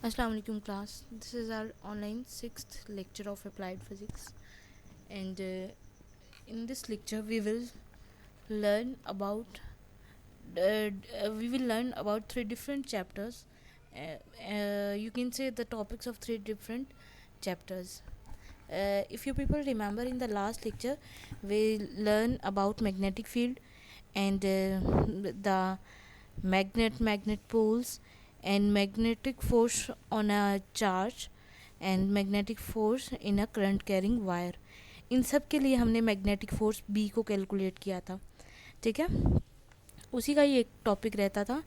Assalamu alaikum class. This is our online 6th lecture of applied physics, and in this lecture learn about we will learn about three different chapters. You can say the topics of three different chapters. If you people remember, in the last lecture we learn about magnetic field and the magnet poles and magnetic force on a charge and magnetic force in a current carrying wire. इन सब के लिए हमने magnetic force B को calculate किया था. ठीक है, उसी का ही एक टॉपिक रहता था.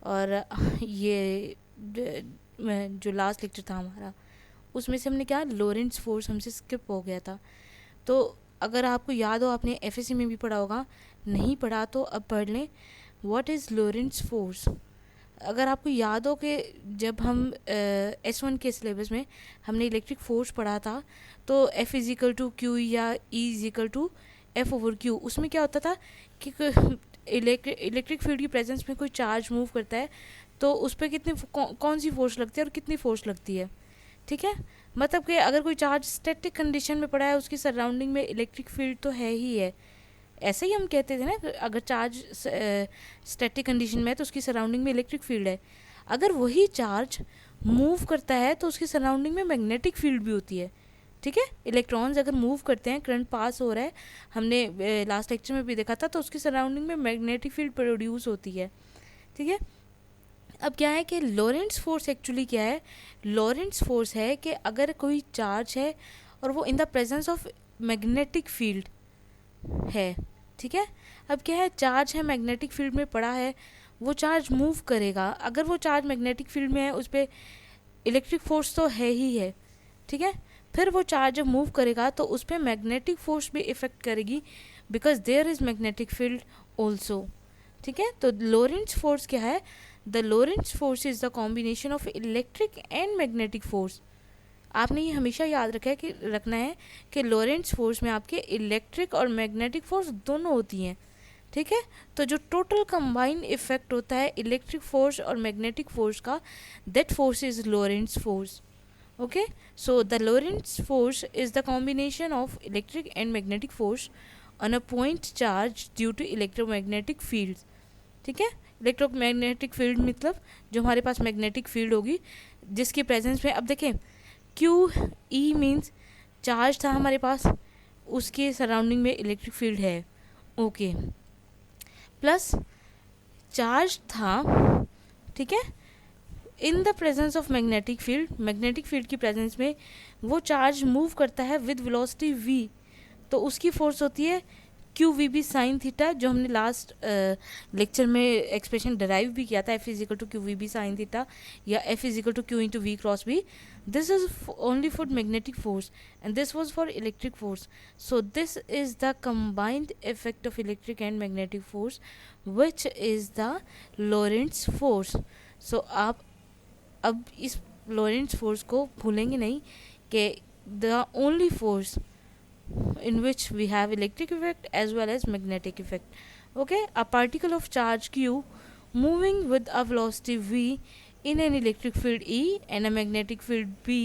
और ये जो लास्ट लेक्चर था हमारा, उसमें से हमने क्या लोरेंट्स फोर्स हमसे स्किप हो गया था. तो अगर आपको याद हो, आपने एफएससी में भी पढ़ा होगा, नहीं पढ़ा तो अब पढ़ लें. What is Lorentz force? अगर आपको याद हो कि जब हम S1 के सिलेबस में हमने इलेक्ट्रिक फोर्स पढ़ा था, तो F इज़िकल टू क्यू या E equal to F over q, उसमें क्या होता था कि इलेक्ट्रिक फील्ड की प्रेजेंस में कोई चार्ज मूव करता है तो उस पर कितनी कौन सी फोर्स लगती है और कितनी फोर्स लगती है. ठीक है, मतलब कि अगर कोई चार्ज स्टैटिक कंडीशन में पड़ा है, उसकी सराउंडिंग में इलेक्ट्रिक फील्ड तो है ही है. ऐसे ही हम कहते थे ना, अगर चार्ज स्टैटिक कंडीशन में है तो उसकी सराउंडिंग में इलेक्ट्रिक फील्ड है. अगर वही चार्ज मूव करता है तो उसकी सराउंडिंग में मैग्नेटिक फील्ड भी होती है. ठीक है, इलेक्ट्रॉन्स अगर मूव करते हैं, करंट पास हो रहा है, हमने लास्ट लेक्चर में भी देखा था, तो उसकी सराउंडिंग में मैग्नेटिक फील्ड प्रोड्यूस होती है. ठीक है, अब क्या है कि लॉरेंट्स फोर्स एक्चुअली क्या है? लॉरेंट्स फोर्स है कि अगर कोई चार्ज है और वो in the presence of magnetic field है. ठीक है, अब क्या है, चार्ज है, मैग्नेटिक फील्ड में पड़ा है, वो चार्ज मूव करेगा. अगर वो चार्ज मैग्नेटिक फील्ड में है, उस पर इलेक्ट्रिक फोर्स तो है ही है. ठीक है, फिर वो चार्ज जब मूव करेगा तो उस पर मैग्नेटिक फोर्स भी इफेक्ट करेगी, because there is magnetic field also. ठीक है, तो लॉरेंट्स फोर्स क्या है? The Lorentz force is the combination of electric and magnetic force. आपने ये हमेशा याद रखना है कि लॉरेंट्स फोर्स में आपके इलेक्ट्रिक और मैग्नेटिक फोर्स दोनों होती हैं. ठीक है, तो जो टोटल कंबाइंड इफेक्ट होता है इलेक्ट्रिक फोर्स और मैग्नेटिक फोर्स का, that force is Lorentz force. Okay, so the Lorentz force is the combination of electric and magnetic force on a point charge due to electromagnetic field. ठीक है, electromagnetic field मतलब जो हमारे पास magnetic field होगी जिसकी presence में, अब देखें, क्यू ई मीन्स चार्ज था हमारे पास, उसके सराउंडिंग में इलेक्ट्रिक फील्ड है. ओके, प्लस चार्ज था. ठीक है, in the presence of magnetic field, magnetic field की प्रेजेंस में वो चार्ज मूव करता है विद वेलोसिटी v, तो उसकी फोर्स होती है q v B sine theta, जो हमने लास्ट लेक्चर में एक्सप्रेशन डराइव भी किया था, F equal to q v B sine theta या F equal to q into v cross B. This is only for magnetic force and this was for electric force. So this is the combined effect of electric and magnetic force, which is the Lorentz force. So आप अब इस Lorentz force को भूलेंगे नहीं कि the only force in which we have electric effect as well as magnetic effect. Okay, a particle of charge q moving with a velocity v in an electric field E and a magnetic field B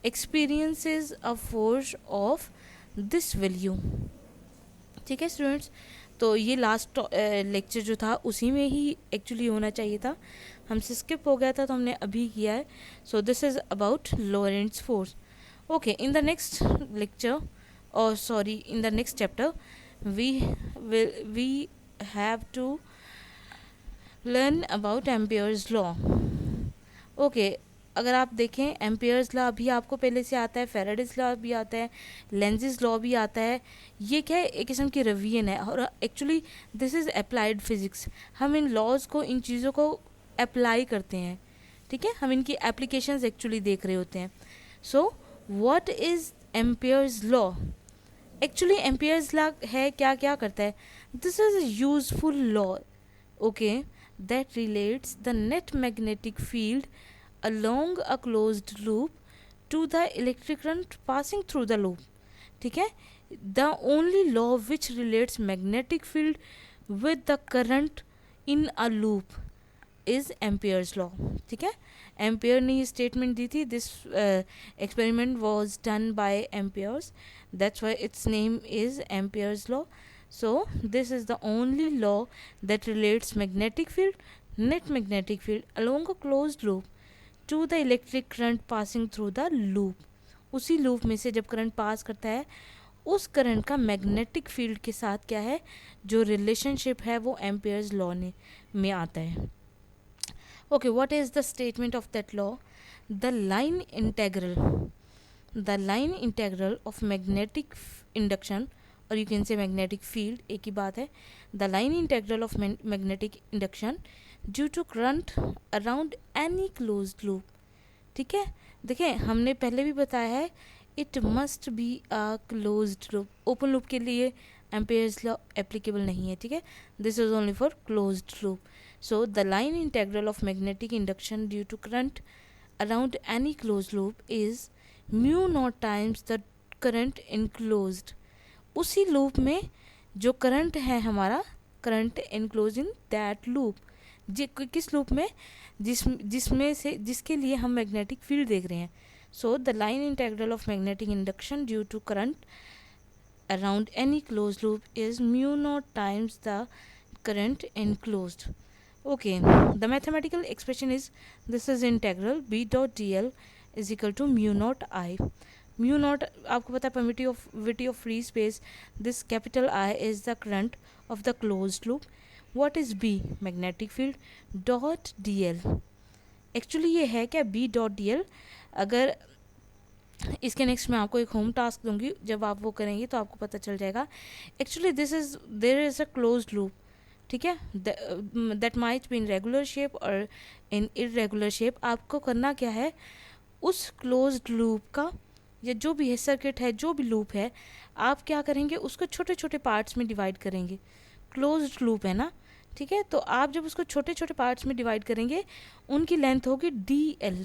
experiences a force of this value. ठीक है students, तो ये last lecture जो था उसी में ही actually होना चाहिए था, हमसे स्किप हो गया था तो हमने अभी किया है. So this is about Lorentz force. Okay, in the next lecture or sorry in the next chapter we have to learn about Amperes Law. Okay, अगर आप देखें एम्पियर्स लॉ अभी आपको पहले से आता है, फेराडेज लॉ भी आता है, लेंजेस लॉ भी आता है. ये क्या है, एक किस्म की रिवीजन है और actually this is applied physics. हम इन लॉज को, इन चीज़ों को अप्लाई करते हैं. ठीक है, हम इनकी एप्लीकेशंस एक्चुअली देख रहे होते हैं. So what is Ampere's law? Actually Ampere's law है क्या करता है? This is a useful law, okay, that relates the net magnetic field along a closed loop to the electric current passing through the loop. ठीक है, the only law which relates magnetic field with the current in a loop is Amperes law. ठीक है, ampere ने ये statement दी थी. This experiment was done by Ampere's, that's why it's name is Ampere's law. So this is the only law that relates magnetic field, net magnetic field along a closed loop to the electric current passing through the loop. उसी loop में से जब current pass करता है, उस current का magnetic field के साथ क्या है, जो रिलेशनशिप है वो एम्पेयर्स लॉ में आता है. Okay, what is the statement of that law? The line integral of magnetic induction, और you can say magnetic field, एक ही बात है. The line integral of magnetic induction due to current around any closed loop. ठीक है, देखिए हमने पहले भी बताया है, it must be a closed loop. Open loop के लिए एम्पेयर्स लॉ एप्लीकेबल नहीं है. ठीक है, this is only for closed loop. So the line integral of magnetic induction due to current around any closed loop is mu naught times the current enclosed. उसी loop में जो current है हमारा, current enclose in that loop. किस loop में? जिसमें से जिसके लिए हम मैग्नेटिक फील्ड देख रहे हैं. So the line integral of magnetic induction due to current around any close loop is mu naught times the current enclosed. Okay, the mathematical expression is, this is integral B dot d l is equal to mu naught I. Mu naught आपको पता है permittivity of free space. This capital I is the current of the closed loop. What is B? Magnetic field dot d L. Actually ये है क्या, B dot d L. अगर इसके next मैं आपको एक होम टास्क दूंगी, जब आप वो करेंगे तो आपको पता चल जाएगा. Actually there is a closed loop. ठीक है, that might be in regular shape और इन इरेगुलर शेप. आपको करना क्या है, उस क्लोज्ड लूप का, या जो भी है सर्किट है, जो भी लूप है, आप क्या करेंगे, उसको छोटे छोटे पार्ट्स में डिवाइड करेंगे. क्लोज्ड लूप है ना, ठीक है, तो आप जब उसको छोटे छोटे पार्ट्स में डिवाइड करेंगे, उनकी लेंथ होगी D L.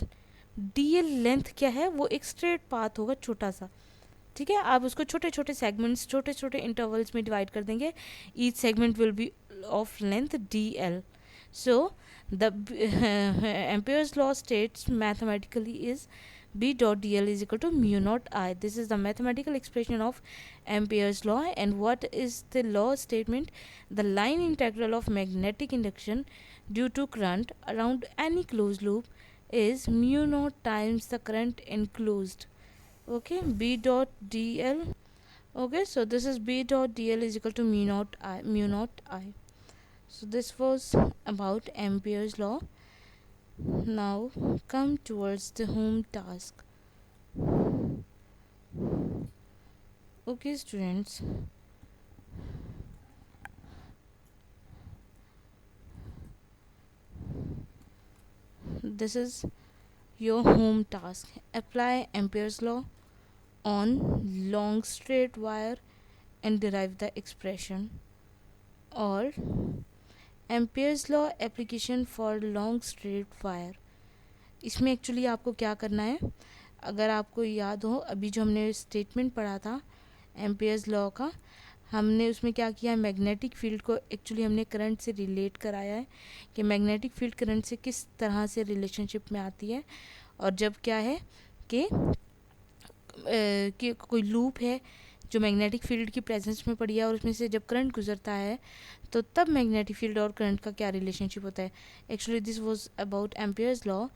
D L length क्या है, वो एक स्ट्रेट पाथ होगा छोटा सा. ठीक है, आप उसको छोटे छोटे सेगमेंट्स, छोटे छोटे इंटरवल्स में डिवाइड कर देंगे. Each segment will be of length D L. So the Ampere's law states mathematically is B dot dl is equal to mu naught I. This is the mathematical expression of Ampere's law. And what is the law statement? The line integral of magnetic induction due to current around any closed loop is mu naught times the current enclosed. Okay, B dot dl. Okay, so this is B dot dl is equal to mu naught I. Mu naught I. So this was about Ampere's law. Now come towards the home task. Okay students, this is your home task. Apply Ampere's law on long straight wire and derive the expression. Or Ampere's law application for long straight wire. इसमें actually आपको क्या करना है, अगर आपको याद हो, अभी जो हमने स्टेटमेंट पढ़ा था एम्पेयर्स लॉ का, हमने उसमें क्या किया, मैग्नेटिक फील्ड को एक्चुअली हमने करंट से रिलेट कराया है कि मैग्नेटिक फील्ड करंट से किस तरह से रिलेशनशिप में आती है. और जब क्या है कि कोई लूप है जो मैग्नेटिक फील्ड की प्रेजेंस में पड़ी है, और उसमें से जब करंट गुजरता है तो तब मैग्नेटिक फील्ड और करंट का क्या रिलेशनशिप होता है. Actually this was about Ampere's law.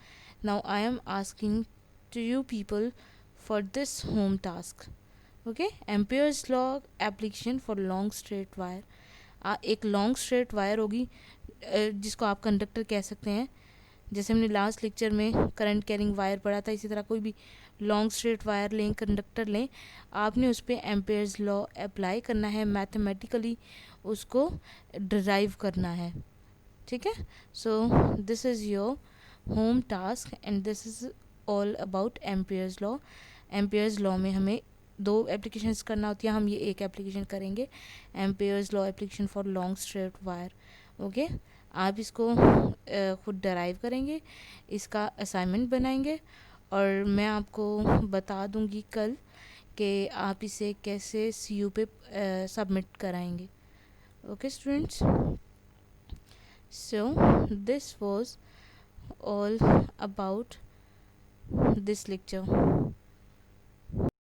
Now I am asking to you people for this home task. Okay, Ampere's law application for long straight wire. एक लॉन्ग स्ट्रेट वायर होगी जिसको आप conductor कह सकते हैं. जैसे हमने लास्ट लेक्चर में करंट कैरिंग वायर पढ़ा था, इसी तरह कोई भी लॉन्ग स्ट्रेट वायर लें, कंडक्टर लें, आपने उस पर एम्पेयर्स लॉ अप्लाई करना है, मैथमेटिकली उसको डिराइव करना है. ठीक है, so this is your home task and this is all about Ampere's law. Ampere's law में हमें 2 एप्लीकेशंस करना होती है, हम ये एक एप्लीकेशन करेंगे, Ampere's law application for long straight wire. Okay, आप इसको खुद डराइव करेंगे, इसका असाइनमेंट बनाएंगे, और मैं आपको बता दूंगी कल कि आप इसे कैसे CU पे सबमिट कराएंगे. Okay students, so this was all about this lecture.